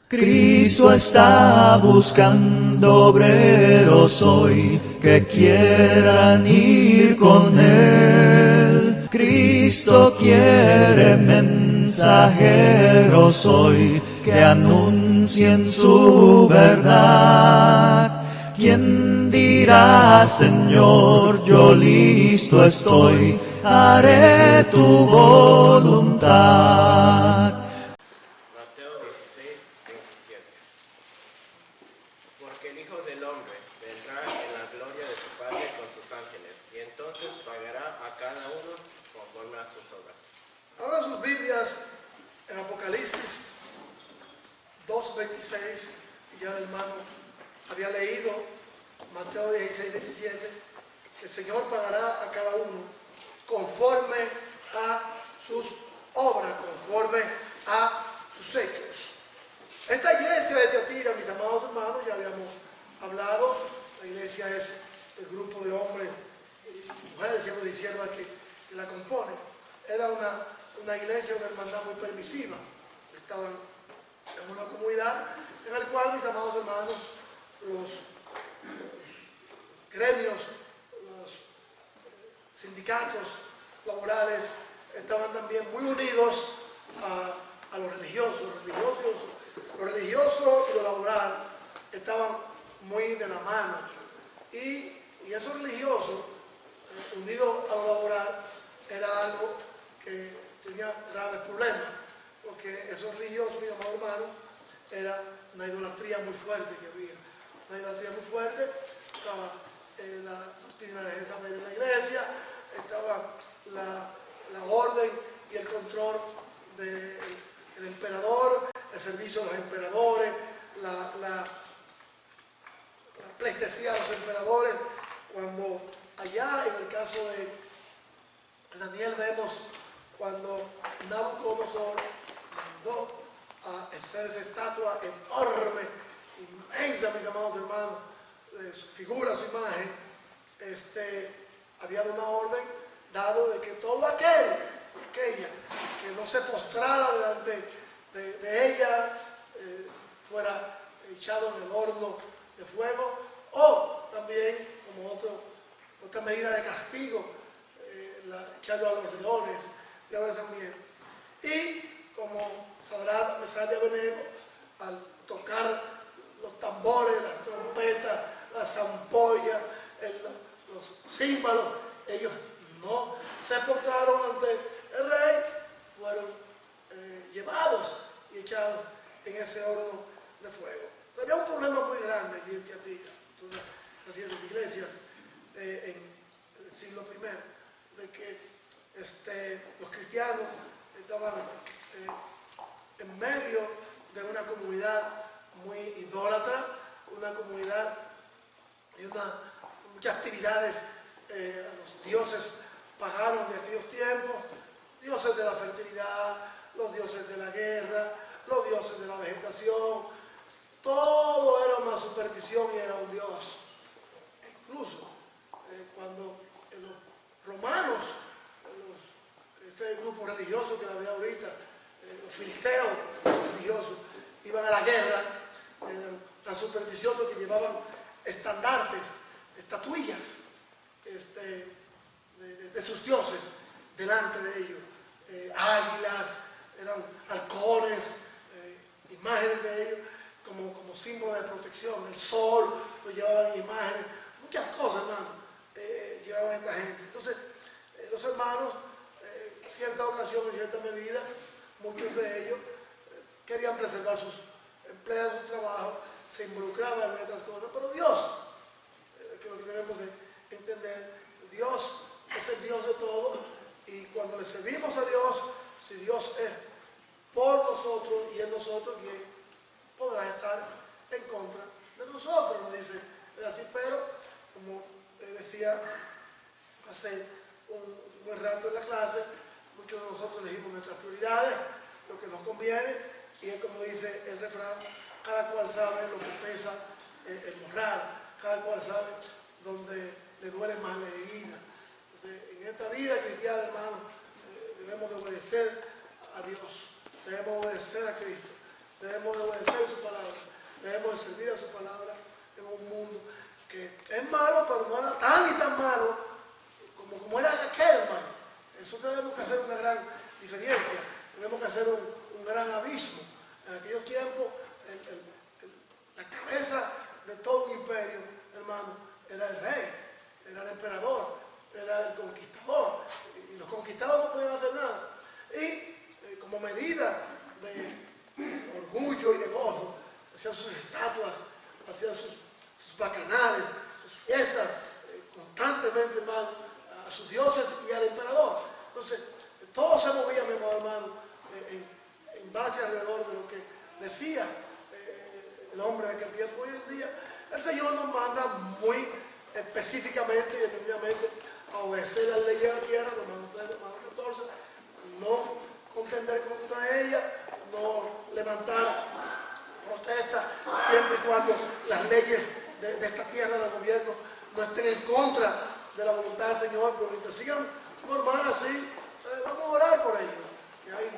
Cristo está buscando obreros hoy que quieran ir con Él. Cristo quiere mensajeros hoy que anuncien su verdad. ¿Quién dirá, Señor, yo listo estoy, haré tu voluntad? Mateo 16:27. Porque el Hijo del Hombre vendrá en la gloria de su Padre con sus ángeles, y entonces pagará a cada uno conforme a sus obras. Ahora sus Biblias en Apocalipsis 2:26, y ya el hermano había leído Mateo 16:27, que el Señor pagará a cada uno conforme a sus obras, conforme a sus hechos. Esta iglesia de Tiatira, mis amados hermanos, ya habíamos hablado, la iglesia es el grupo de hombres y mujeres, siervos y siervas que la componen. Era una iglesia, una hermandad muy permisiva. Estaban en una comunidad en la cual, mis amados hermanos, los gremios, los sindicatos laborales estaban también muy unidos a lo religioso. Lo religioso y lo laboral estaban muy de la mano. Y eso religioso, unido a lo laboral, era algo que tenía graves problemas, porque eso religioso, mi amado hermano, era una idolatría muy fuerte que había. Una idolatría muy fuerte. Estaba la doctrina de Jezabel en la iglesia, estaba la orden y el control del emperador, el servicio a los emperadores, la pleitesía a los emperadores. Cuando allá en el caso de Daniel vemos cuando Nabucodonosor mandó a hacer esa estatua enorme, inmensa, mis amados hermanos, de su figura, su imagen, había una orden dado de que todo aquella que no se postrara delante de ella fuera echado en el horno de fuego, o también como otra medida de castigo, echarlo a los leones también. Y como Sadrach, Mesach y Abednego, al tocar los tambores, las trompetas, las zampollas, los címbalos, ellos no se postraron ante el rey, fueron llevados y echados en ese horno de fuego. Había un problema muy grande allí en Tiatira, todas las iglesias en el siglo I, de que los cristianos estaban en medio de una comunidad muy idólatra, una comunidad y muchas actividades a los dioses paganos de aquellos tiempos, dioses de la fertilidad, los dioses de la guerra, los dioses de la vegetación. Todo era una superstición y era un dios. E incluso cuando los romanos, este grupo religioso que la ve ahorita, los filisteos religiosos, iban a la guerra, eran tan supersticiosos que llevaban estandartes, estatuillas de sus dioses delante de ellos, águilas, eran halcones, imágenes de ellos como símbolo de protección. El sol lo llevaban en imágenes, muchas cosas, hermano, llevaban esta gente. Entonces los hermanos, en cierta ocasión, en cierta medida, muchos de ellos querían preservar sus empleos, su trabajo, se involucraban en estas cosas, pero Dios, que es lo que debemos de entender, Dios es el Dios de todo, y cuando le servimos a Dios, si Dios es por nosotros y en nosotros, ¿quién podrá estar en contra de nosotros? Lo dice, es así. Pero como decía hace un buen rato en la clase, muchos de nosotros elegimos nuestras prioridades, lo que nos conviene, y es como dice el refrán, cada cual sabe lo que pesa el morral, cada cual sabe dónde le duele más la herida. Entonces, en esta vida cristiana, hermano, debemos de obedecer a Dios, debemos obedecer a Cristo, debemos de obedecer su de servir a su palabra en un mundo que es malo, pero no era tan y tan malo como era aquel, hermano. Eso tenemos que hacer una gran diferencia, tenemos que hacer un gran abismo. En aquellos tiempos, la cabeza de todo un imperio, hermano, era el rey, era el emperador, era el conquistador, y los conquistados no podían hacer nada. Y como medida de orgullo y de gozo, hacían sus estatuas, hacían sus bacanales, sus fiestas, constantemente, hermano, a sus dioses y al emperador. Entonces, todo se movía, mi hermano, en base alrededor de lo que decía el hombre de aquel tiempo. Hoy en día, el Señor nos manda muy específicamente y determinadamente a obedecer las leyes de la tierra, Romanos 13, Romanos 14, no contender contra ella, no levantar protestas, siempre y cuando las leyes de esta tierra, del gobierno, no estén en contra de la voluntad del Señor, pero mientras sigan normal así, vamos a orar por ellos, que hay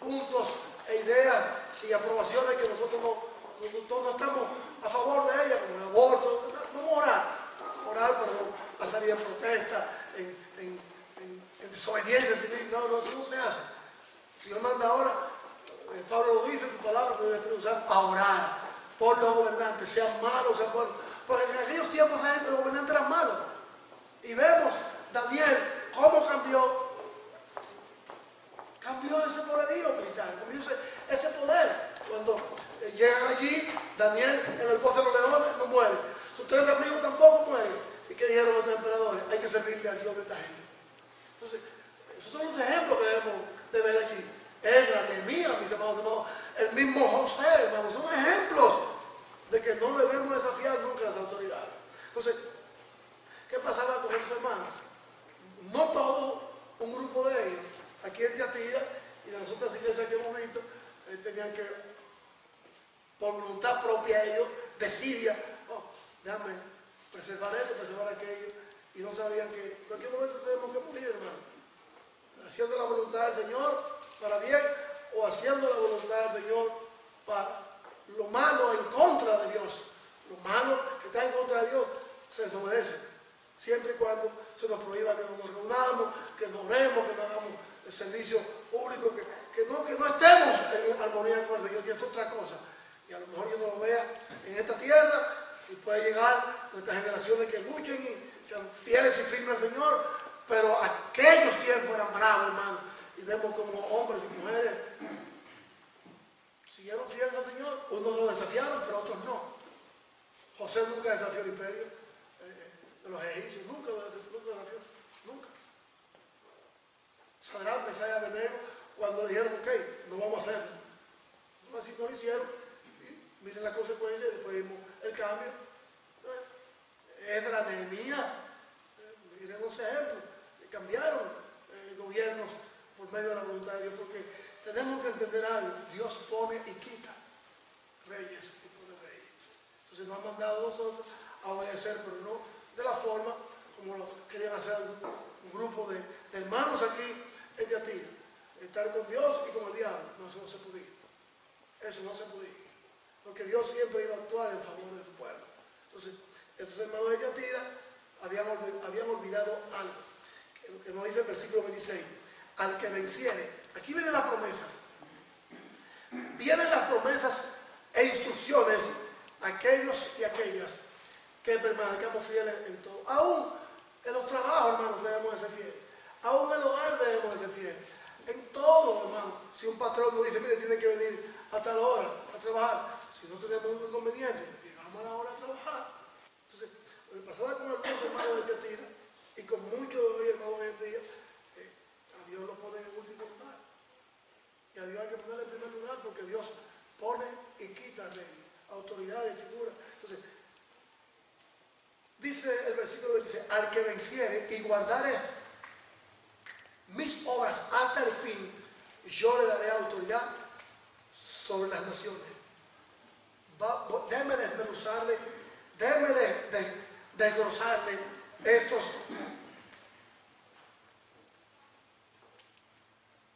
puntos e ideas y aprobaciones que nosotros no estamos a favor de ellas, como el aborto. Vamos a orar, pero no a salir en protesta, en desobediencia civil. No, eso no se hace. El Señor manda ahora, Pablo lo dice en su palabra, que debe usar a orar por los gobernantes, sean malos, sean buenos. Porque en aquellos tiempos esa gente, los gobernantes eran malos. Y vemos Daniel cómo cambió ese poderío militar, cambió ese poder. Cuando llegan allí, Daniel en el pozo de los leones no muere, sus 3 amigos tampoco mueren. ¿Y qué dijeron los emperadores? Hay que servirle al Dios de esta gente. Entonces, esos son los ejemplos que debemos de ver allí. Esdras, Nehemías, mis hermanos, el mismo José, hermanos, son ejemplos de que no debemos desafiar nunca a las autoridades. Entonces, ¿qué pasaba con esos hermanos? No todo un grupo de ellos, aquí en Tiatira y en las otras iglesias que hemos visto, tenían que, por voluntad propia, ellos decidían, déjame preservar esto, preservar aquello, y no sabían que en cualquier momento tenemos que morir, hermano, haciendo la voluntad del Señor para bien, o haciendo la voluntad del Señor para lo malo en contra de Dios. Lo malo que está en contra de Dios se desobedece, siempre y cuando se nos prohíba que nos reunamos, que nos oremos, que no hagamos el servicio público, que no estemos en armonía con el Señor, que es otra cosa. Y a lo mejor yo no lo vea en esta tierra, y puede llegar nuestras generaciones que luchen y sean fieles y firmes al Señor, pero aquellos tiempos eran bravos, hermano, y vemos como hombres y mujeres siguieron fieles al Señor. Unos lo desafiaron, pero otros no. José nunca desafió el imperio de los egipcios, nunca lo desafió, nunca. Sadrach, Mesach y Abednego, cuando le dijeron, ok, no vamos a hacerlo, no lo hicieron, y miren las consecuencias, después vimos el cambio. Esdras, Nehemías, miren los ejemplos, cambiaron gobiernos por medio de la voluntad de Dios, porque tenemos que entender algo: Dios pone y quita reyes y pone reyes. Entonces nos han mandado a nosotros a obedecer, pero no de la forma como lo querían hacer un grupo de hermanos aquí en Tiatira, estar con Dios y con el diablo. No, eso no se podía. Eso no se podía. Porque Dios siempre iba a actuar en favor de su pueblo. Entonces, estos hermanos de Tiatira habían olvidado algo, que nos dice el versículo 26. Al que venciere, aquí vienen las promesas. Vienen las promesas e instrucciones a aquellos y aquellas que permanezcamos fieles en todo. Aún en los trabajos, hermanos, debemos de ser fieles. Aún en el hogar debemos de ser fieles. En todo, hermano. Si un patrón nos dice, mire, tiene que venir a tal hora a trabajar, si no tenemos un inconveniente, llegamos a la hora a trabajar. Entonces, lo que pasaba con algunos hermanos de Tiatira y con muchos de hoy hermanos hoy en día, a Dios lo pone en el último lugar. Y a Dios hay que ponerle en primer lugar, porque Dios pone y quita reyes, autoridades, figuras. Entonces, dice el versículo 26, al que venciere y guardare mis obras hasta el fin, yo le daré autoridad sobre las naciones. Déjeme desmenuzarle, déjeme desglosarle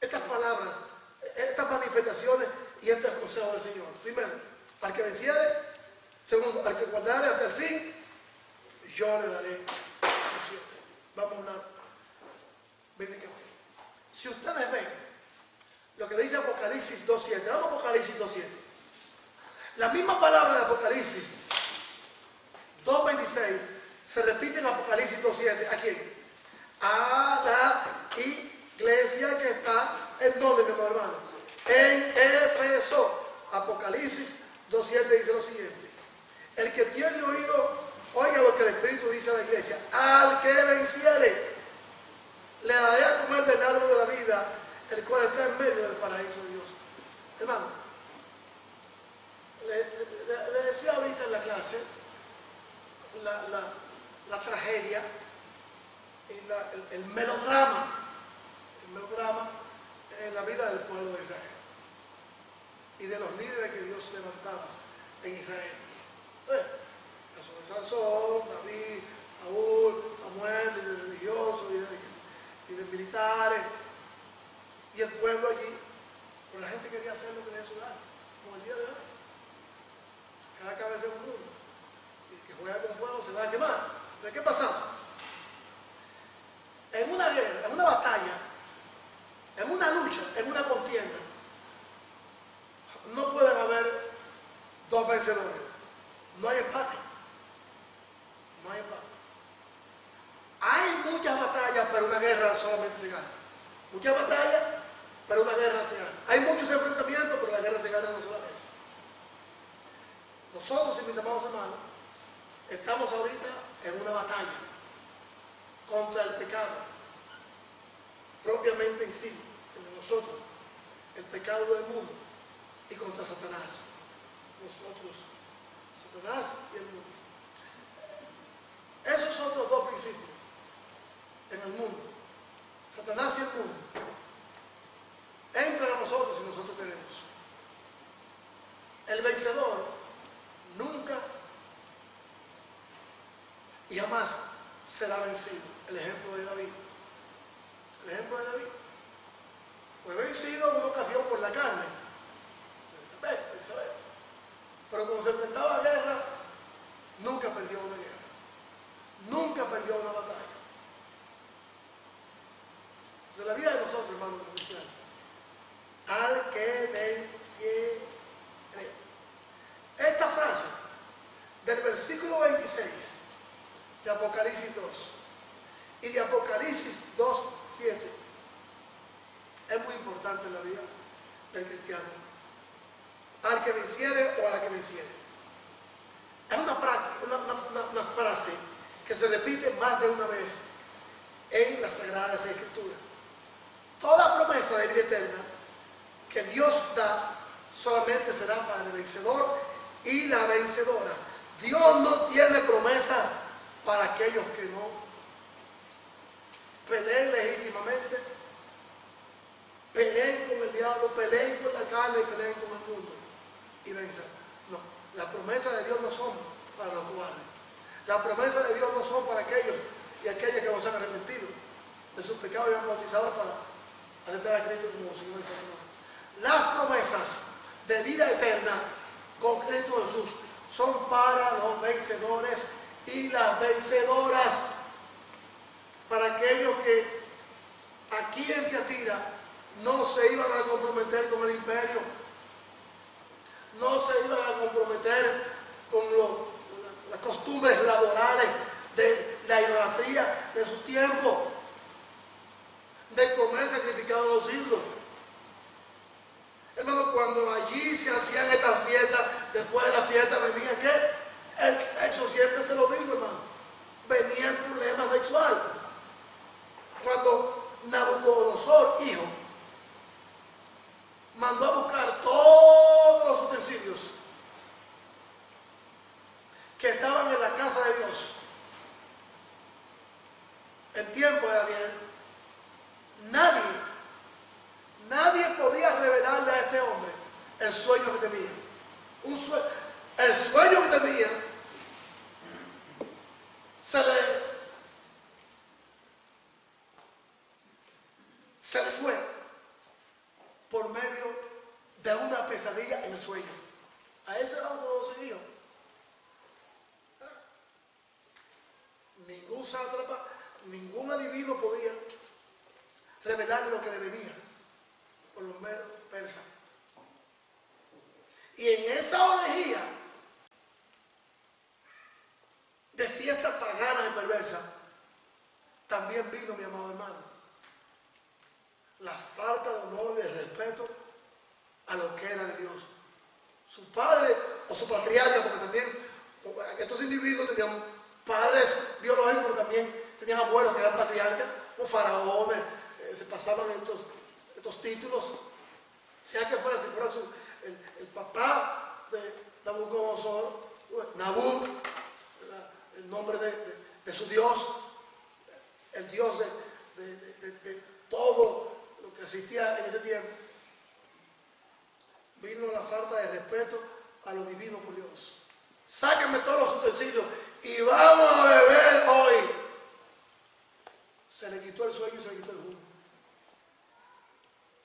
estas palabras, estas manifestaciones y estos consejos del Señor. Primero, Al que venciere, segundo, al que guardare hasta el fin, yo le daré naciones. Vamos a hablar bíblicamente. Si ustedes ven lo que dice Apocalipsis 2.7, vamos a Apocalipsis 2.7. La misma palabra de Apocalipsis 2.26 se repite en Apocalipsis 2.7. ¿A quién? A la iglesia que está en donde, mi hermano, en Éfeso. Apocalipsis 2.7 dice lo siguiente: el que tiene oído, oiga lo que el Espíritu dice a la iglesia. Al que venciere, le daré a comer del árbol de la vida, el cual está en medio del paraíso de Dios. Hermano, le decía ahorita en la clase la tragedia y el melodrama en la vida del pueblo de Israel y de los líderes que Dios levantaba en Israel. Caso de Sansón, David, Saúl, Samuel, líderes religiosos, líderes militares, y el pueblo allí, pero la gente quería hacer lo que le dé su gana, como el día de hoy. Cada cabeza es un mundo, y el que juega con fuego se va a quemar. ¿De qué pasaba? En una guerra, en una batalla, en una lucha, en una contienda, no pueden haber dos vencedores. No hay empate. No hay empate. Hay muchas batallas, pero una guerra solamente se gana. Muchas batallas, pero una guerra se gana. Hay muchos enfrentamientos, pero la guerra se gana una sola vez. Nosotros y mis amados hermanos estamos ahorita en una batalla contra el pecado, propiamente en sí, el de nosotros, el pecado del mundo, y contra Satanás. Nosotros, Satanás y el mundo. Esos otros dos principios en el mundo, Satanás y el mundo, entran a nosotros si nosotros queremos. El vencedor nunca y jamás será vencido. El ejemplo de David. El ejemplo de David fue vencido en una ocasión por la carne. Pero cuando se enfrentaba a guerra, nunca perdió una guerra. Nunca perdió una batalla. De la vida de nosotros, hermanos cristianos, al que venciere. Esta frase del versículo 26 de Apocalipsis 2 y de Apocalipsis 2.7 es muy importante en la vida del cristiano. Al que venciere o a la que venciere. Es una frase que se repite más de una vez en las Sagradas Escrituras. Toda promesa de vida eterna que Dios da solamente será para el vencedor y la vencedora. Dios no tiene promesa para aquellos que no peleen legítimamente, peleen con el diablo, peleen con la carne y peleen con el mundo y venzan. No, las promesas de Dios no son para los cobardes. Las promesas de Dios no son para aquellos y aquellas que no se han arrepentido de sus pecados y han bautizado para aceptar a Cristo como Señor y Salvador. Las promesas de vida eterna con Cristo Jesús son para los vencedores y las vencedoras, para aquellos que aquí en Tiatira no se iban a comprometer con el imperio, no se iban a comprometer con las costumbres laborales de la idolatría de su tiempo, de comer sacrificado a los ídolos. Hermano, cuando allí se hacían estas fiestas, después de la fiesta venía ¿qué? El sexo, siempre se lo digo, hermano. Venía el problema sexual. Cuando Nabucodonosor, hijo, mandó a buscar todos los utensilios que estaban en la casa de Dios en tiempo de Daniel, nadie podía revelarle a este hombre el sueño que tenía. El sueño que tenía se le fue por medio de una pesadilla en el sueño. A ese lado todos seguían. Ningún sátrapa, ningún adivino podía revelarle lo que le venía por los medios persas. Y en esa orgía de fiesta pagana y perversa, también vino, mi amado hermano, la falta de honor y de respeto a lo que era de Dios. Su padre o su patriarca, porque también estos individuos tenían padres biológicos, pero también tenían abuelos que eran patriarcas, como faraones, se pasaban estos títulos, sea que fuera, si fuera el papá de Nabucodonosor, Nabú, el nombre de su Dios, el Dios de todo lo que existía en ese tiempo, vino la falta de respeto a lo divino por Dios. Sáquenme todos los utensilios y vamos a beber hoy. Se le quitó el sueño y se le quitó el humo.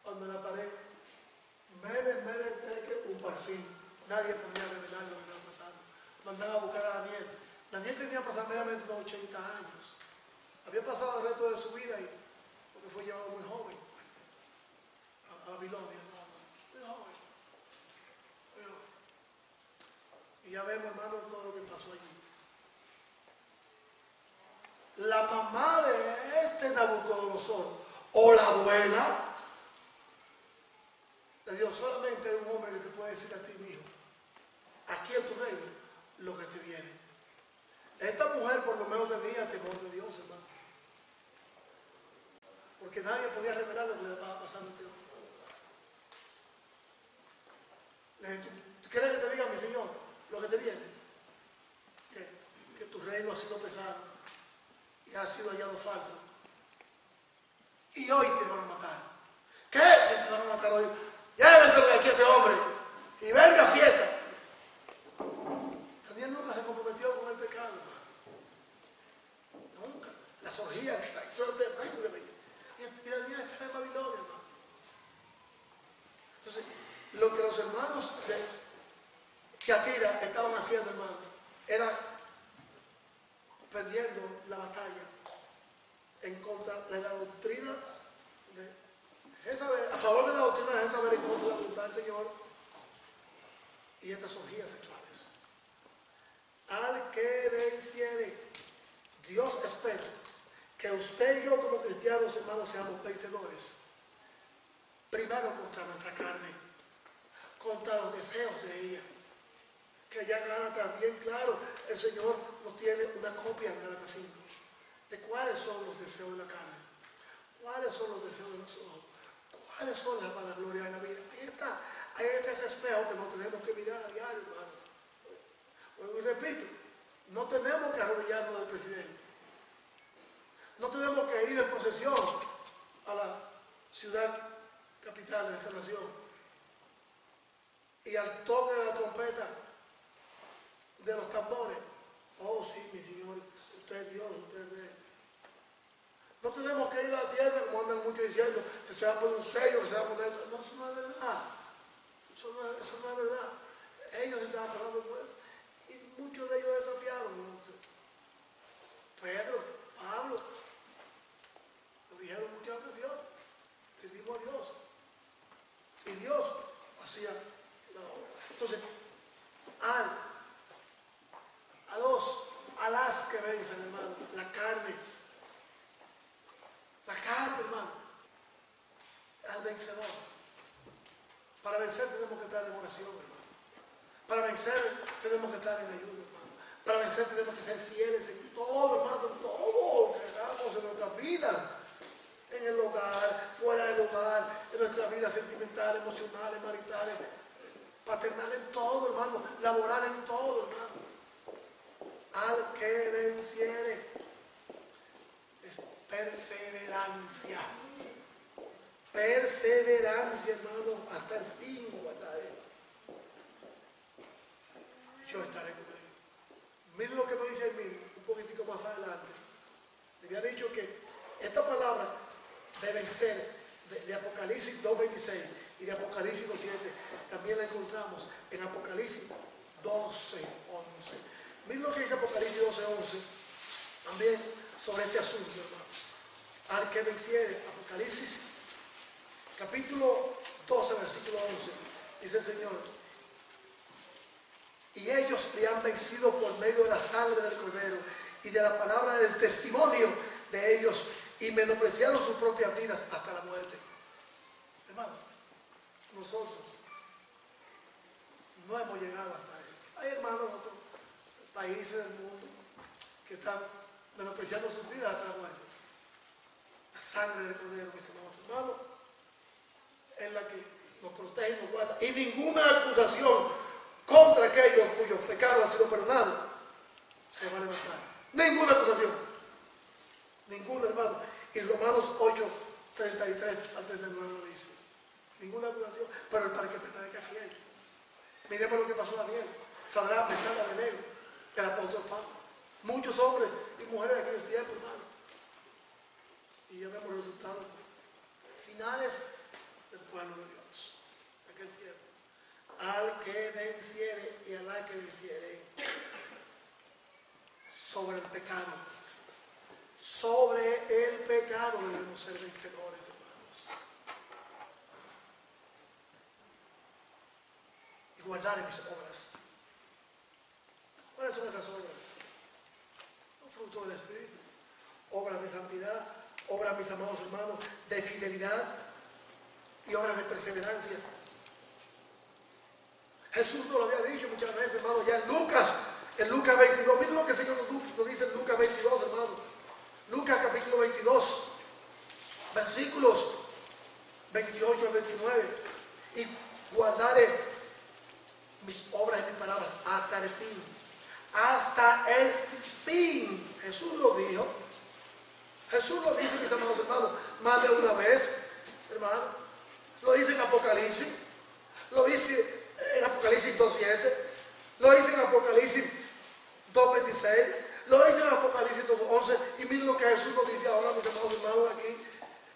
Cuando en la pared, mere teque un parcín. Nadie podía revelar lo que estaba pasando. Mandaban a buscar a Daniel. Daniel tenía aproximadamente unos 80 años. Había pasado el resto de su vida ahí, porque fue llevado muy joven a Babilonia, hermano. Muy joven. Muy joven. Y ya vemos, hermano, todo lo que pasó allí. La mamá de este Nabucodonosor, o la abuela, le dijo: solamente hay un hombre que te puede decir a ti, mi hijo, aquí en tu reino, lo que te viene. Esta mujer por lo menos tenía temor de Dios, hermano. Porque nadie podía revelar lo que le estaba pasando a este hombre. Le dije: ¿tú quieres que te diga, mi Señor, lo que te viene? Que tu reino ha sido pesado y ha sido hallado falto. Y hoy te van a matar. ¿Qué? Si te van a matar hoy, llévenselo de aquí a este hombre y venga a fiesta. Daniel nunca se comprometió con el pecado, hermano. Nunca. Las orgías, el sexo tremendo que veía. Y Daniel estaba en Babilonia, hermano. Entonces, lo que los hermanos de Tiatira estaban haciendo, hermano, era perdiendo la batalla en contra de la doctrina de Jezabel, a favor de la doctrina de Jezabel, en contra de la voluntad del Señor y estas orgías sexuales. Al que venciere, Dios espera que usted y yo como cristianos, hermanos, seamos vencedores. Primero contra nuestra carne, contra los deseos de ella. Que allá en Gálatas, bien claro, el Señor nos tiene una copia en Gálatas 5 de cuáles son los deseos de la carne, cuáles son los deseos de los ojos, cuáles son las vanaglorias de la vida. Ahí está ese espejo que nos tenemos que mirar a diario, hermano. Y repito, no tenemos que arrodillarnos al presidente, no tenemos que ir en procesión a la ciudad capital de esta nación y al toque de la trompeta, de los tambores: oh sí, mi Señor, usted es Dios, usted es Rey. No tenemos que ir a la tienda, como andan muchos diciendo, que se va a poner un sello, que se va a poner... No, eso no es verdad. Eso no es verdad. Ellos estaban pasando por eso. Y muchos de ellos desafiaron, ¿no? Pedro, Pablo, lo dijeron muchas ocasiones. Servimos a Dios. Y Dios hacía la obra. Entonces, a las que vencen, hermano, la carne, hermano, al vencedor. Para vencer tenemos que estar en oración, hermano. Para vencer tenemos que estar en ayuno, hermano. Para vencer tenemos que ser fieles en todo, hermano, en todo lo que hagamos en nuestra vida. En el hogar, fuera del hogar, en nuestra vida sentimental, emocionales, maritales, paternal, en todo, hermano, laboral, en todo, hermano. Al que venciere, es perseverancia. Perseverancia, hermano, hasta el fin, guardaré. Yo estaré con ellos. Miren lo que nos dice el mismo, un poquitico más adelante. Le había dicho que esta palabra de vencer, de Apocalipsis 2:26, y de Apocalipsis 2:7 también la encontramos en Apocalipsis 12:11. Miren lo que dice Apocalipsis 12:11 también sobre este asunto, hermanos. Al que venciere, Apocalipsis capítulo 12, versículo 11, dice el Señor: y ellos le han vencido por medio de la sangre del Cordero y de la palabra del testimonio de ellos, y menospreciaron sus propias vidas hasta la muerte. Hermano, nosotros no hemos llegado hasta ahí. Hay hermanos en otros países del mundo que están menospreciando sus vidas hasta la muerte. La sangre del Cordero, mis amados hermanos, es la que nos protege y nos guarda. Y ninguna acusación contra aquellos cuyos pecados han sido perdonados se va a levantar. Ninguna acusación. Ninguna, hermano. Y Romanos 8:33 al 39 lo dice. Ninguna acusación, pero para que permanezca fiel. Miremos lo que pasó a Daniel, Sadrach, Mesach y Abednego, el apóstol Pablo. Muchos hombres y mujeres de aquellos tiempos, hermano. Y ya vemos resultados finales del pueblo de Dios de aquel tiempo. Al que venciere y a la que venciere sobre el pecado. Sobre el pecado debemos ser vencedores, hermanos. Y guardar en mis obras. ¿Cuáles son esas obras? Un fruto del Espíritu. Obras de santidad, obras, mis amados hermanos, de fidelidad y obras de perseverancia. Jesús nos lo había dicho muchas veces, hermano, ya en Lucas 22. Miren lo que el Señor nos dice en Lucas 22, hermano. Lucas capítulo 22, versículos 28 al 29. Y guardaré mis obras y mis palabras hasta el fin. Hasta el fin. Jesús lo dijo. Jesús lo dice, mis amados hermanos, más de una vez, hermano. Lo dice en Apocalipsis. Lo dice en Apocalipsis 2:7. Lo dice en Apocalipsis 2:26. Lo dice en Apocalipsis 2:11. Y miren lo que Jesús nos dice ahora, mis amados hermanos, aquí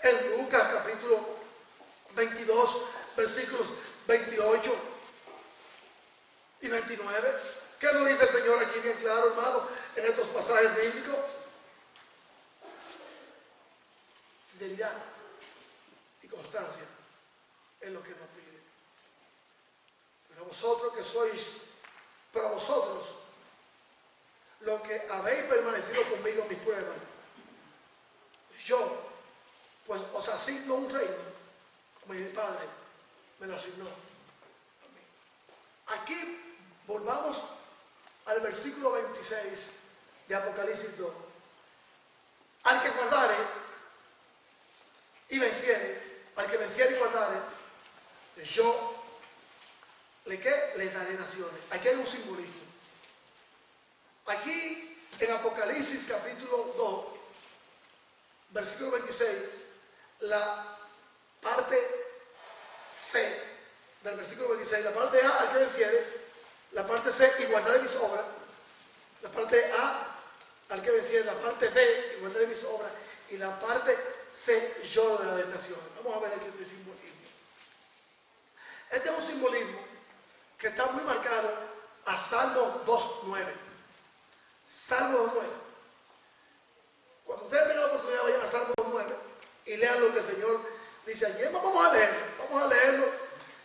en Lucas capítulo 22, versículos 28 y 29. ¿Qué nos dice el Señor aquí bien claro, hermano, en estos pasajes bíblicos? Fidelidad y constancia es lo que nos pide. Pero vosotros que sois, pero vosotros, los que habéis permanecido conmigo en mis pruebas, yo, pues os asigno un reino, como mi Padre me lo asignó a mí. Aquí volvamos al versículo 26 de Apocalipsis 2. Al que guardare y venciere, al que venciere y guardare, yo le daré naciones. Aquí hay un simbolismo. Aquí en Apocalipsis capítulo 2, versículo 26, la parte C del versículo 26, la parte A, al que venciere, la parte C, y guardaré mis obras, la parte A, al que venciere, la parte B, y guardaré mis obras, y la parte C, yo de las naciones. Vamos a ver aquí este simbolismo. Este es un simbolismo que está muy marcado a Salmo 2:9. Salmo 2:9. Cuando ustedes tengan la oportunidad, vayan a Salmo 2:9 y lean lo que el Señor dice allí. Vamos a leerlo,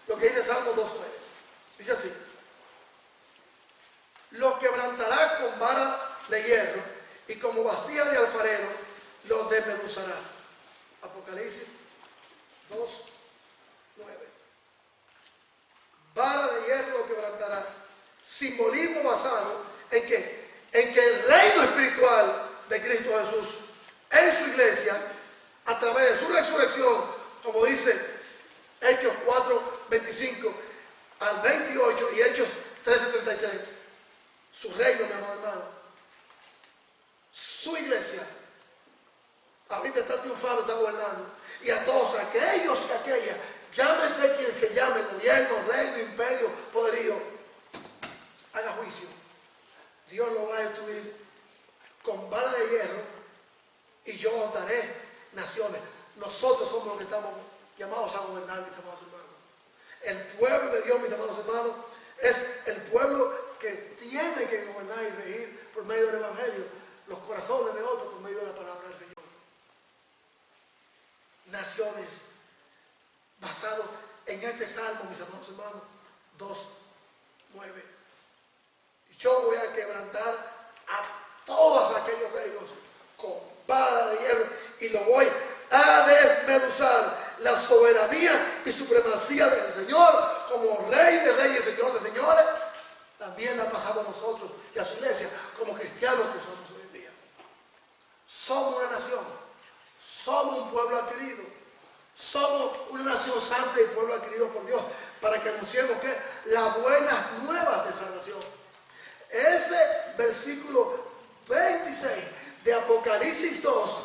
lo que dice Salmo 2:9. Dice así: los quebrantará con vara de hierro y como vasija de alfarero los desmenuzará. Apocalipsis 2:9. Vara de hierro lo quebrantará. Simbolismo basado en que el reino espiritual de Cristo Jesús en su iglesia, a través de su resurrección, como dice Hechos 4:25 al 28 y Hechos 13:33, su reino, mi amado hermano, su iglesia, ahorita está triunfando, está gobernando, y a todos aquellos y aquellas, llámese quien se llame, gobierno, reino, imperio, poderío, haga juicio. Dios lo va a destruir con vara de hierro y yo os daré naciones. Nosotros somos los que estamos llamados a gobernar, mis amados hermanos. medio del Evangelio, los corazones de otros por medio de la palabra del Señor. Naciones, basado en este salmo, mis amados hermanos, 2:9. Yo voy a quebrantar a todos aquellos reinos con vara de hierro y lo voy a desmenuzar. La soberanía y supremacía del Señor como Rey de Reyes, Señor de Señores, también la ha pasado a nosotros y a su iglesia como cristianos que somos hoy en día. Somos una nación, somos un pueblo adquirido, somos una nación santa y pueblo adquirido por Dios para que anunciemos que las buenas nuevas de salvación. Ese versículo 26 de Apocalipsis 2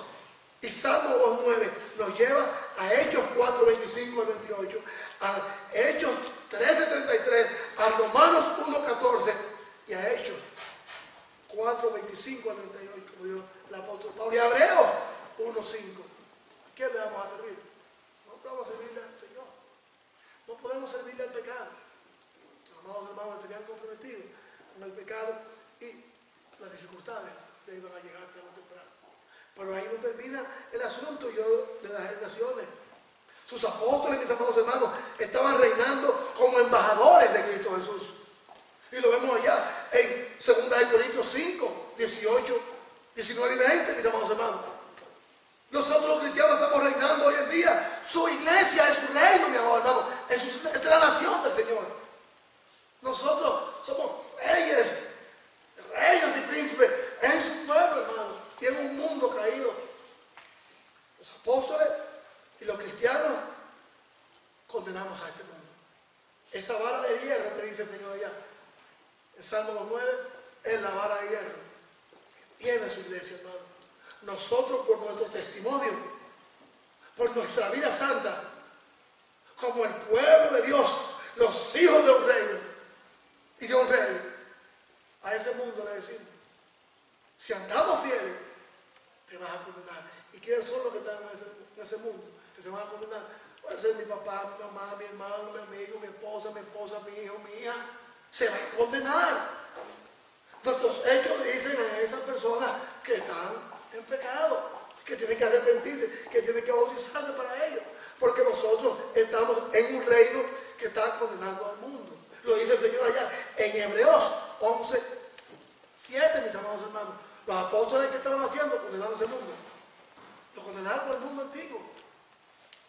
y Salmo 2:9 nos lleva a Hechos 4:25 al 28, a Hechos 13:33, a Romanos 1:14 y a Hechos 4:25 al 38, como dijo el apóstol Pablo, y a Hebreos 1:5. ¿A quién le vamos a servir? No vamos a servirle al Señor. No podemos servirle al pecado. Los amados hermanos se habían comprometido con el pecado y las dificultades le iban a llegar tarde o temprano. Pero ahí no termina el asunto de las generaciones. Sus apóstoles, mis amados hermanos, estaban reinando como embajadores de Cristo Jesús. Y lo vemos allá en 2 Corintios 5, 18, 19 y 20, mis amados hermanos. Nosotros los cristianos estamos reinando hoy en día. Su iglesia es su reino, mi amado hermano. Es la nación del Señor. Nosotros somos reyes y príncipes en su pueblo, hermano. Y en un mundo caído. Los apóstoles y los cristianos condenamos a este mundo. Esa vara de hierro que dice el Señor allá, en Salmo 2:9, es la vara de hierro que tiene su iglesia, hermano. Nosotros, por nuestro testimonio, por nuestra vida santa, como el pueblo de Dios, los hijos de un reino y de un rey, a ese mundo le decimos: si andamos fieles, te vas a condenar. ¿Y quiénes son los que están en ese mundo que se van a condenar? Puede ser mi papá, mi mamá, mi hermano, mi amigo, mi esposa, mi hijo, mi hija. Se va a condenar. Nuestros hechos dicen a esas personas que están en pecado, que tienen que arrepentirse, que tienen que bautizarse para ello. Porque nosotros estamos en un reino que está condenando al mundo. Lo dice el Señor allá en Hebreos 11:7, mis amados hermanos. Los apóstoles que estaban haciendo, condenando ese mundo, lo condenaron al mundo antiguo.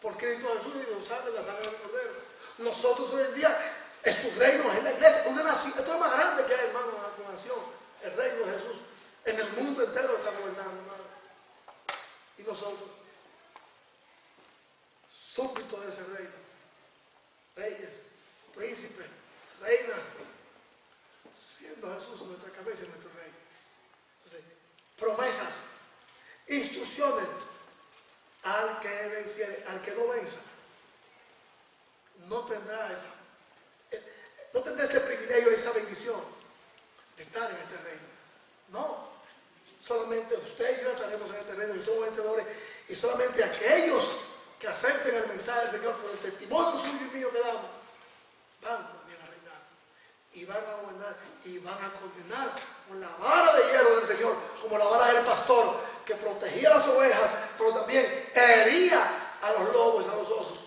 Por Cristo Jesús y Dios sabe la sangre del Cordero. Nosotros hoy en día, es su reino, es la iglesia, una nación. Esto es más grande que hay, hermano, la nación. El reino de Jesús en el mundo entero está gobernando, hermano. Y nosotros, súbditos de ese reino, reyes, príncipes, reinas, siendo Jesús nuestra cabeza y nuestro rey. Entonces, promesas, instrucciones al que venciere, al que no venza, no tendrá ese privilegio, esa bendición de estar en este reino. No, solamente usted y yo estaremos en este reino y somos vencedores, y solamente aquellos que acepten el mensaje del Señor por el testimonio suyo y mío que damos, van también a reinar y van a gobernar y van a condenar con la vara de hierro del Señor, como la vara del pastor que protegía a las ovejas, pero también hería a los lobos y a los osos.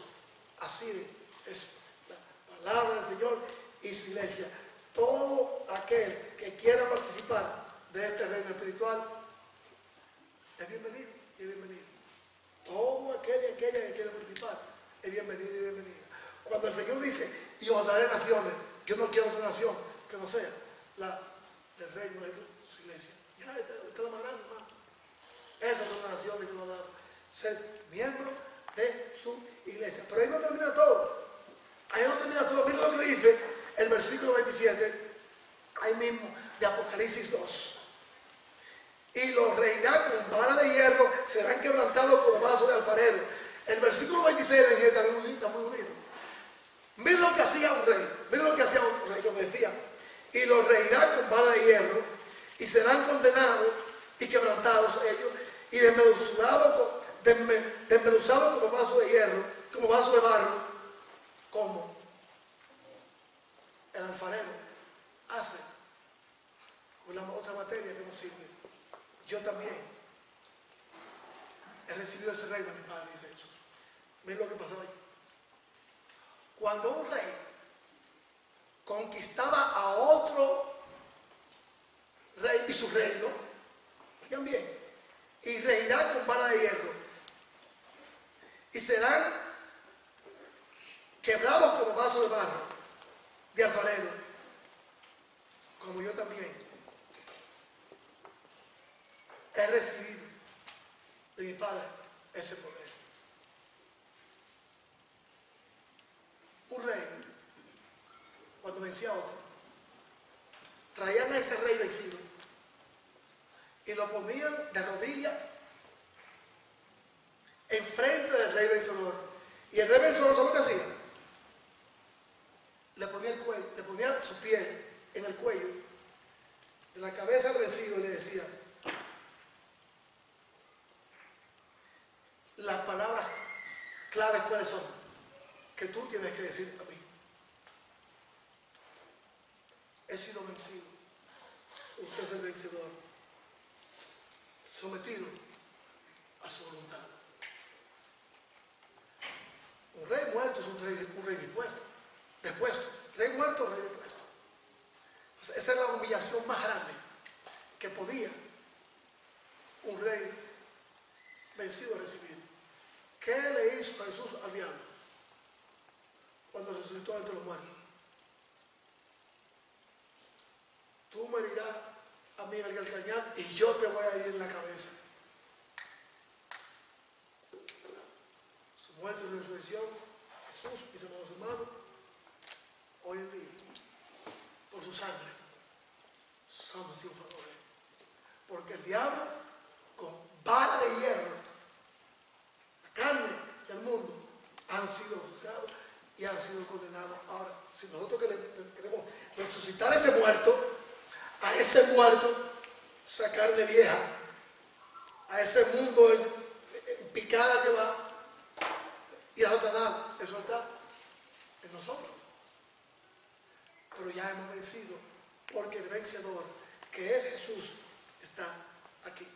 Así es la palabra del Señor y su iglesia. Todo aquel que quiera participar de este reino espiritual es bienvenido y bienvenido. Todo aquel y aquella que quiera participar es bienvenido y bienvenida. Cuando el Señor dice: y os daré naciones, yo no quiero otra nación que no sea la del reino de su iglesia. Ya, esta es la más grande, hermano. Esas son las naciones que nos ha dado, ser miembro de su iglesia. Pero ahí no termina todo. Ahí no termina todo. Mira lo que dice el versículo 27, ahí mismo, de Apocalipsis 2. Y los reirá con vara de hierro, serán quebrantados como vasos de alfarero. El versículo 26 le dice también, está muy unido. Miren lo que hacía un rey. Miren lo que hacía un rey, como decía. Y los reirá con vara de hierro, y serán condenados y quebrantados ellos, y desmenuzados como vasos de hierro, como vasos de barro, como el alfarero hace por la otra materia que nos sirve. Yo también he recibido ese reino de mi Padre, dice Jesús. Miren lo que pasaba allí. Cuando un rey conquistaba a otro rey y su reino, oigan bien, y regirá con vara de hierro, y serán quebrados como vasos de barro, de alfarero, como yo también he recibido de mi Padre ese poder. Un rey, cuando vencía a otro, traían a ese rey vencido y lo ponían de rodillas enfrente del rey vencedor. Y el rey vencedor, ¿sabe lo que hacía? Le ponía el cuello, le ponía su pie en el cuello de la cabeza del vencido y le decía las palabras claves, ¿cuáles son? Que tú tienes que decir a mí. He sido vencido. Usted es el vencedor. Sometido a su voluntad. Un rey muerto es un rey dispuesto. Depuesto. Rey muerto, rey depuesto. O sea, esa es la humillación más grande que podía un rey vencido recibir. ¿Qué le hizo Jesús al diablo cuando resucitó entre los muertos? Tú me herirás a mí en el cañar y yo te voy a herir en la cabeza. Su muerte y resurrección, Jesús, mis amados hermanos, hoy en día, por su sangre, somos triunfadores. Porque el diablo, con vara de hierro, la carne del mundo, han sido juzgados y han sido condenados. Ahora, si nosotros queremos resucitar a ese muerto, esa carne vieja, a ese mundo en picada que va, y a Satanás, eso está en nosotros. Pero ya hemos vencido, porque el vencedor, que es Jesús, está aquí.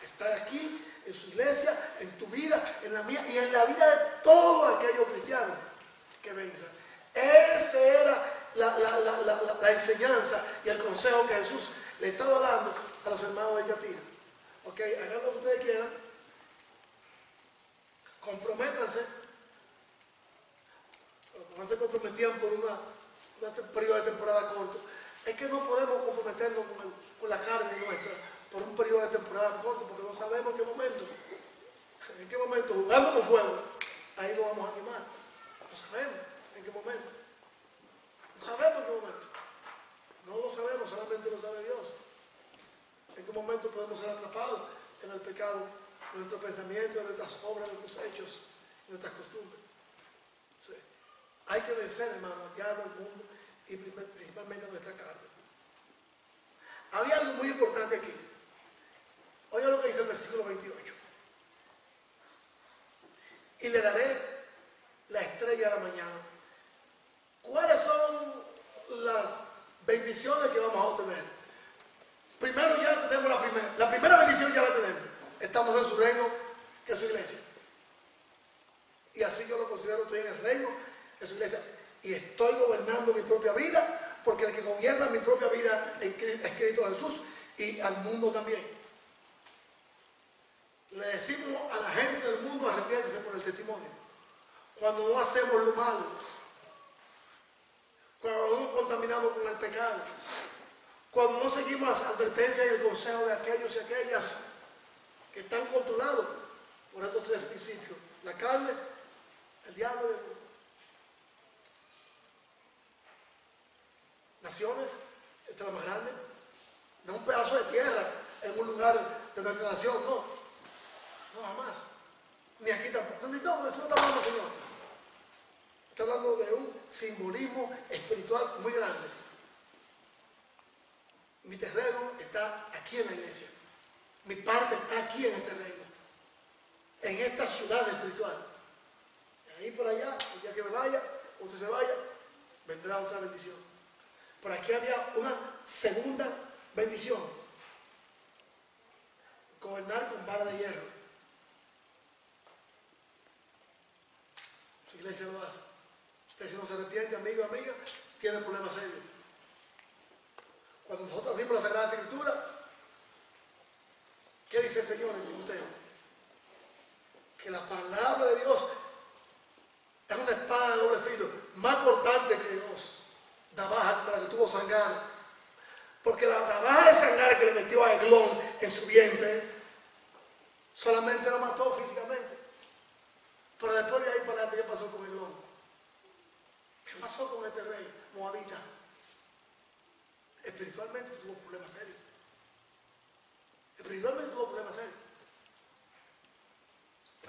Está aquí, en su iglesia, en tu vida, en la mía y en la vida de todos aquellos cristianos que vencen. Esa era la enseñanza y el consejo que Jesús le estaba dando a los hermanos de Tiatira. Ok, hagan lo que ustedes quieran, comprométanse. Cuando se comprometían por un periodo de temporada corto, es que no podemos comprometernos con la carne nuestra por un periodo de temporada corto, porque no sabemos en qué momento, jugando con fuego, ahí nos vamos a quemar. No sabemos en qué momento. No sabemos en qué momento. No lo sabemos, solamente lo sabe Dios. En qué momento podemos ser atrapados en el pecado de nuestros pensamientos, de nuestras obras, de nuestros hechos, de nuestras costumbres. Sí. Hay que vencer, hermano, al diablo, al mundo y principalmente a nuestra carne. Había algo muy importante aquí. Oiga lo que dice el versículo 28. Y le daré la estrella de la mañana. ¿Cuáles son las bendiciones que vamos a obtener? Primero ya tenemos la primera bendición, ya la tenemos. Estamos en su reino, que es su iglesia. Y así yo lo considero, estoy en el reino de su iglesia. Y estoy gobernando mi propia vida, porque el que gobierna mi propia vida es Cristo Jesús, y al mundo también. Le decimos a la gente del mundo, arrepiéntese por el testimonio. Cuando no hacemos lo malo, cuando no nos contaminamos con el pecado, cuando no seguimos las advertencias y el consejo de aquellos y aquellas que están controlados por estos tres principios: la carne, el diablo y el mundo. Naciones, esta es la más grande, no un pedazo de tierra en un lugar de nuestra nación, no jamás, ni aquí tampoco. No, esto no está hablando, Señor. Está hablando de un simbolismo espiritual muy grande. Mi terreno está aquí en la iglesia, mi parte está aquí en este reino, en esta ciudad espiritual. De ahí por allá, el día que me vaya, o usted se vaya, vendrá otra bendición. Por aquí había una segunda bendición. Gobernar con vara de hierro. Su iglesia lo hace. Usted, si no se arrepiente, amigo, amiga, tiene problemas serios. Cuando nosotros abrimos la Sagrada Escritura, ¿qué dice el Señor en Timoteo? Que la palabra de Dios es una espada de doble filo, más cortante que dos navajas como la que tuvo Sangar. Porque la navaja de Sangar que le metió a Eglón en su vientre solamente lo mató físicamente. Pero después de ahí para adelante, ¿qué pasó con Eglón? ¿Qué pasó con este rey moabita? Espiritualmente tuvo problemas serios. Espiritualmente tuvo problemas serios.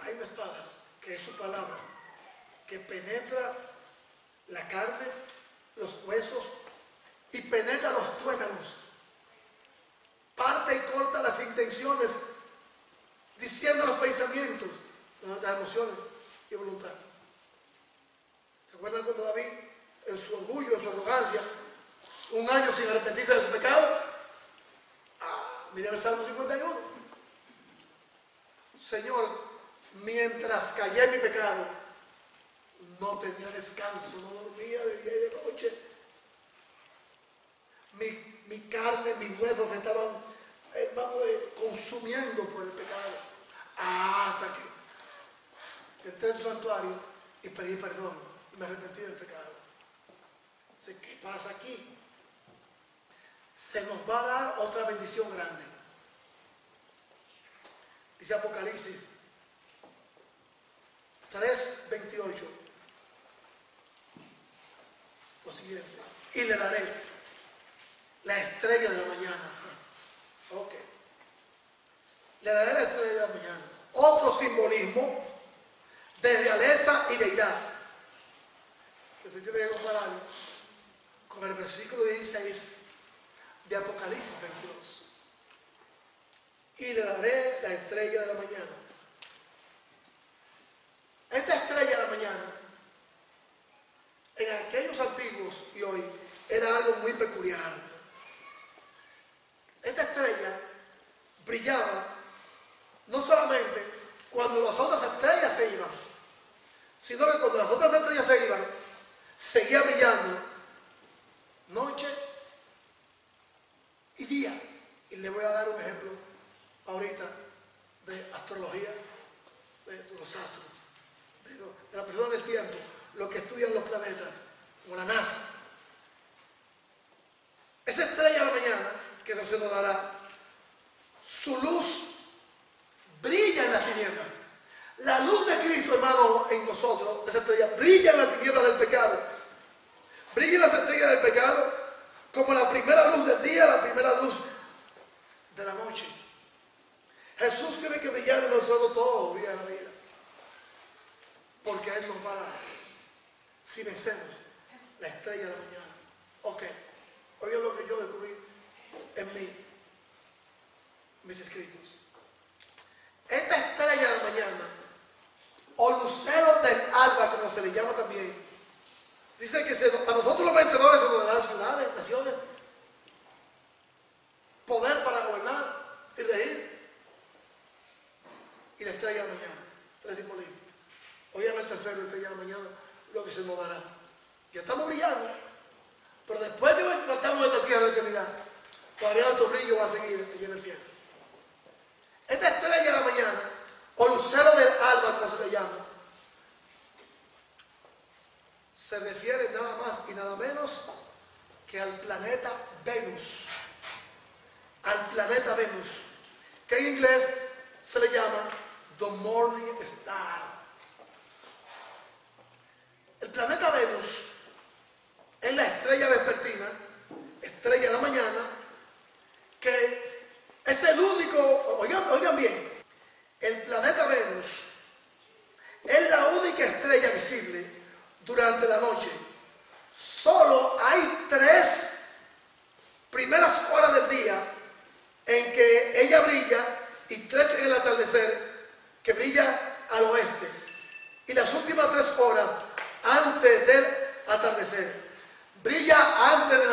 Hay una espada que es su palabra, que penetra la carne, los huesos y penetra los tuétanos. Parte y corta las intenciones, diciendo los pensamientos de nuestras emociones y voluntad. ¿Se acuerdan cuando David, en su orgullo, en su arrogancia, un año sin arrepentirse de su pecado? Miren el Salmo 51. Señor, mientras callé en mi pecado, no tenía descanso, no dormía de día y de noche. Mi carne, mis huesos se estaban, consumiendo por el pecado. Hasta que entré en su santuario y pedí perdón y me arrepentí del pecado. Entonces, ¿qué pasa aquí? Se nos va a dar otra bendición grande. Dice Apocalipsis 3:28. Lo siguiente. Y le daré la estrella de la mañana. Ok. Le daré la estrella de la mañana. Otro simbolismo de realeza y deidad. Que usted tiene que compararlo con el versículo 16 de Apocalipsis 22. Y le daré la estrella de la mañana. Esta estrella de la mañana, en aquellos antiguos y hoy, era algo muy peculiar. Esta estrella brillaba no solamente cuando las otras estrellas se iban, sino que cuando las otras estrellas se iban, seguía brillando noche y día. Y le voy a dar un ejemplo ahorita de astrología, de los astros, de la persona del tiempo, lo que estudian los planetas, como la NASA. Esa estrella de la mañana, que Dios se nos dará, su luz brilla en las tinieblas. La luz de Cristo, hermano, en nosotros, esa estrella, brilla en las tinieblas del pecado. Brilla en las estrellas del pecado como la primera luz del día, la primera luz de la noche. Jesús tiene que brillar en nosotros todos los días de la vida, porque Él nos va a dar, si vencemos, la estrella de la mañana. Ok, oigan lo que yo descubrí en mis escritos. Esta estrella de la mañana, o lucero del alba, como se le llama también, dice que a nosotros los vencedores se nos darán ciudades, naciones, poder para gobernar y regir. Y la estrella de la mañana, tres simbolismos. Oigan el tercero, la estrella de la mañana, lo que se nos dará. Ya estamos brillando, pero después que partamos de esta tierra de eternidad, todavía nuestro brillo va a seguir allí en el cielo. Esta estrella de la mañana, o lucero del alba, como se le llama, se refiere nada más y nada menos que al planeta Venus. Al planeta Venus, que en inglés se le llama The Morning Star. El planeta Venus es la estrella vespertina, estrella de la mañana, que es el único, oigan bien, el planeta Venus es la única estrella visible durante la noche. Solo hay 3 primeras horas del día en que ella brilla y 3 en el atardecer, que brilla al oeste, y las últimas 3 horas antes del atardecer brilla antes del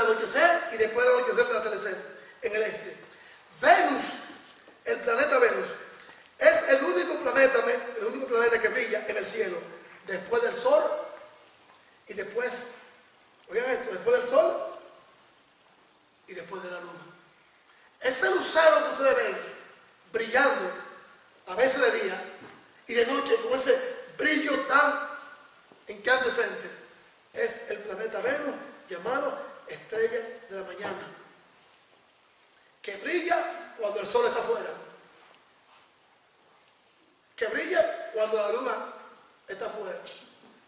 lucero que ustedes ven brillando, a veces de día y de noche, con ese brillo tan incandescente, es el planeta Venus, llamado estrella de la mañana, que brilla cuando el sol está afuera, que brilla cuando la luna está afuera,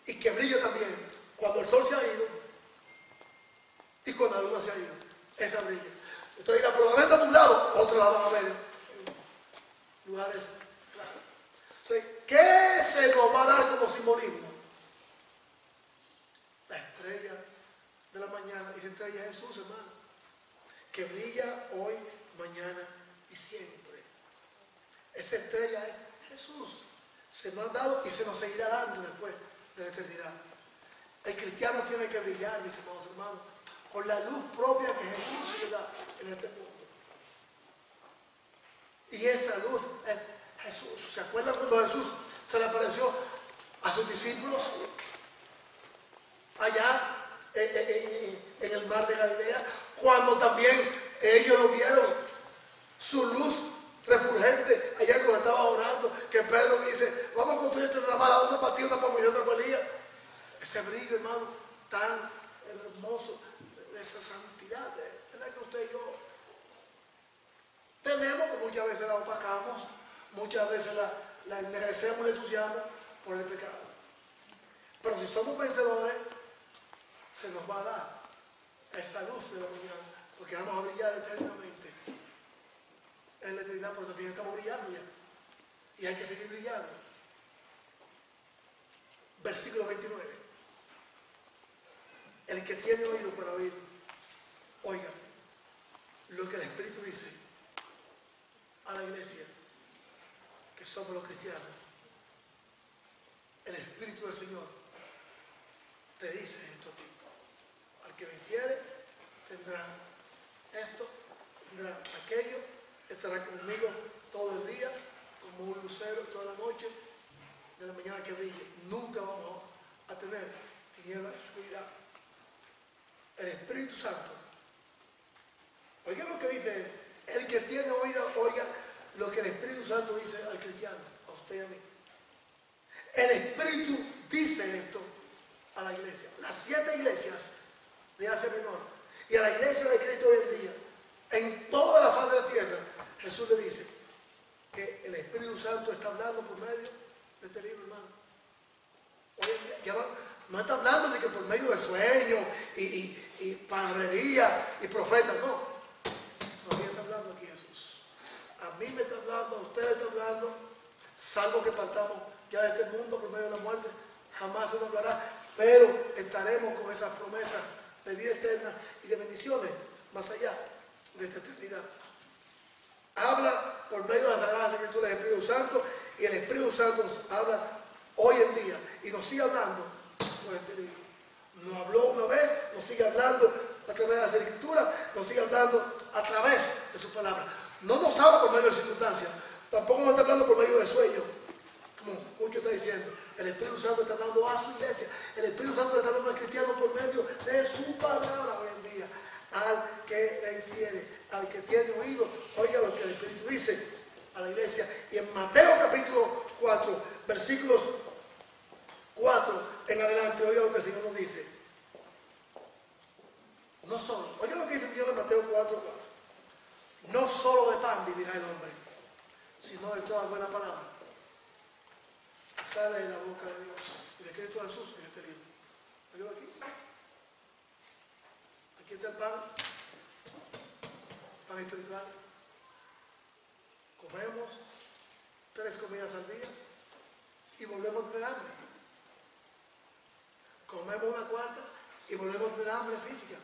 y que brilla también cuando el sol se ha ido y cuando la luna se ha ido. Esa brilla. Usted dirá, pero la está de un lado, otro la van a ver en lugares claros. O sea, ¿qué se nos va a dar como simbolismo? La estrella de la mañana, y esa estrella es Jesús, hermano, que brilla hoy, mañana y siempre. Esa estrella es Jesús. Se nos ha dado y se nos seguirá dando después de la eternidad. El cristiano tiene que brillar, mis amados hermanos, con la luz propia que Jesús le da en este mundo. Y esa luz es Jesús. ¿Se acuerdan cuando Jesús se le apareció a sus discípulos allá en el mar de Galilea? Cuando también ellos lo vieron, su luz refulgente, allá cuando estaba orando, que Pedro dice, vamos a construir esta ramada, una para ti, una para mí, otra para Elías. Ese brillo, hermano, tan hermoso, de esa santidad, ¿verdad? Que usted y yo tenemos, que muchas veces la opacamos, muchas veces la ennegrecemos y la ensuciamos por el pecado. Pero si somos vencedores, se nos va a dar esa luz de la mañana, porque vamos a brillar eternamente en la eternidad, pero también estamos brillando ya, y hay que seguir brillando. Versículo 29. El que tiene oído para oír, oiga lo que el Espíritu dice a la iglesia, que somos los cristianos. El Espíritu del Señor te dice esto a ti. Al que venciere tendrá esto, tendrá aquello, estará conmigo todo el día, como un lucero toda la noche, de la mañana que brille. Nunca vamos a tener tinieblas de oscuridad. El Espíritu Santo. Oigan lo que dice, el que tiene oído, oiga lo que el Espíritu Santo dice al cristiano, a usted y a mí. El Espíritu dice esto a la iglesia. Las 7 iglesias de Asia Menor y a la iglesia de Cristo hoy en día, en toda la faz de la tierra, Jesús le dice que el Espíritu Santo está hablando por medio de este libro, hermano. Hoy en día, ya no está hablando de que por medio de sueños y palabrería y profetas, no. Todavía está hablando aquí Jesús. A mí me está hablando, a usted le está hablando, salvo que partamos ya de este mundo por medio de la muerte, jamás se nos hablará, pero estaremos con esas promesas de vida eterna y de bendiciones más allá de esta eternidad. Habla por medio de las Sagradas Escrituras del Espíritu Santo, y el Espíritu Santo nos habla hoy en día y nos sigue hablando por este libro. Nos habló una vez, nos sigue hablando a través de las Escrituras, nos sigue hablando a través de su palabra. No nos habla por medio de circunstancias, tampoco nos está hablando por medio de sueños, como mucho está diciendo. El Espíritu Santo está hablando a su iglesia, el Espíritu Santo le está hablando al cristiano por medio de su palabra hoy en día. Al que venciere, al que tiene oído, oiga lo que el Espíritu dice a la iglesia. Y en Mateo capítulo 4, versículos 4 en adelante, oiga lo que el Señor nos dice. No solo, oiga lo que dice el Señor en Mateo 4, 4. No solo de pan vivirá el hombre, sino de toda buena palabra que sale de la boca de Dios y de Cristo Jesús en este libro. Oiga aquí. Aquí está el pan espiritual. Comemos 3 comidas al día y volvemos a tener hambre. Comemos una cuarta y volvemos a tener hambre física.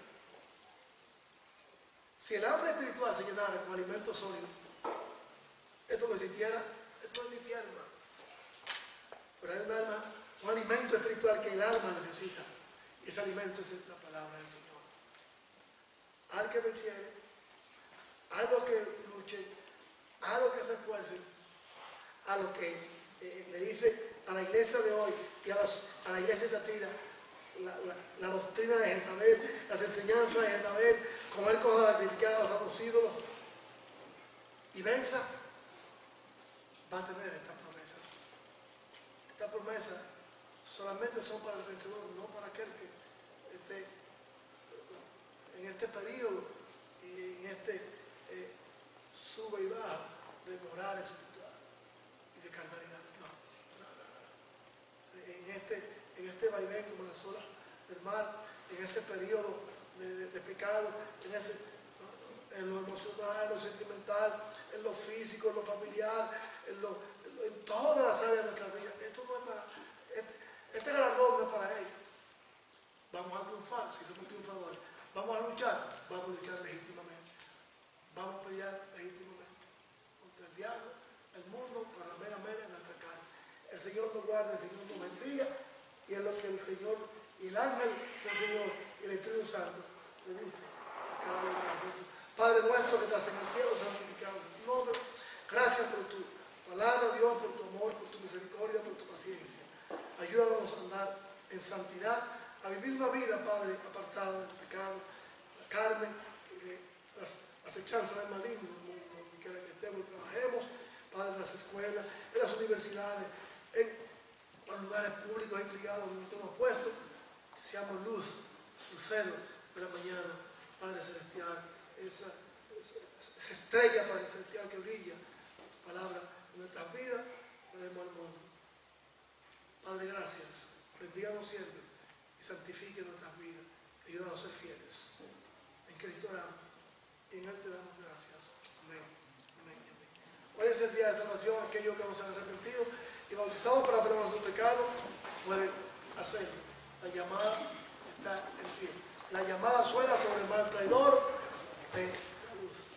Si el hambre espiritual se llenara con alimento sólido, esto no existiera, hermano. Pero hay un alimento espiritual que el alma necesita, y ese alimento es la palabra del Señor. Al que venciere, a los que luchen, a los que se esfuercen, a los que le dice a la iglesia de hoy y a la iglesia de Tatira, la doctrina de Jezabel, las enseñanzas de Jezabel, comer cosas sacrificadas a los ídolos, venza va a tener estas promesas. Estas promesas solamente son para el vencedor, no para aquel que esté en este periodo y en este sube y baja de moral espiritual y de carnalidad. No. En este vaivén como las olas del mar, en ese periodo de pecado, en lo emocional, en lo sentimental, en lo físico, en lo familiar, en todas las áreas de nuestra vida. Esto no es para, este galardón no es para ellos. Vamos a triunfar si somos triunfadores. Vamos a luchar legítimamente. Vamos a pelear legítimamente contra el diablo, el mundo, para la mera de nuestra carne. El Señor nos guarda, el Señor nos bendiga, y es lo que el Señor y el ángel del Señor y el Espíritu Santo le dice a cada uno de nosotros. Padre nuestro que estás en el cielo, santificado es tu nombre. Gracias por tu palabra, Dios, por tu amor, por tu misericordia, por tu paciencia. Ayúdanos a andar en santidad, a vivir una vida, Padre, apartada del pecado, de la carne y de las acechanzas del maligno del mundo, donde quiera que estemos y trabajemos, Padre, en las escuelas, en las universidades, en los lugares públicos y privados donde todos puestos, que seamos luceros de la mañana, Padre Celestial, esa estrella, Padre Celestial, que brilla, tu palabra en nuestras vidas, la demos al mundo. Padre, gracias, bendíganos siempre y santifique nuestras vidas, ayúdanos a ser fieles. En Cristo oramos y en Él te damos gracias. Amén. Amén. Amén. Hoy es el día de salvación. Aquellos que no se han arrepentido y bautizados para perdonar sus pecados pueden hacerlo. La llamada está en pie. La llamada suena sobre el mal traidor de la luz.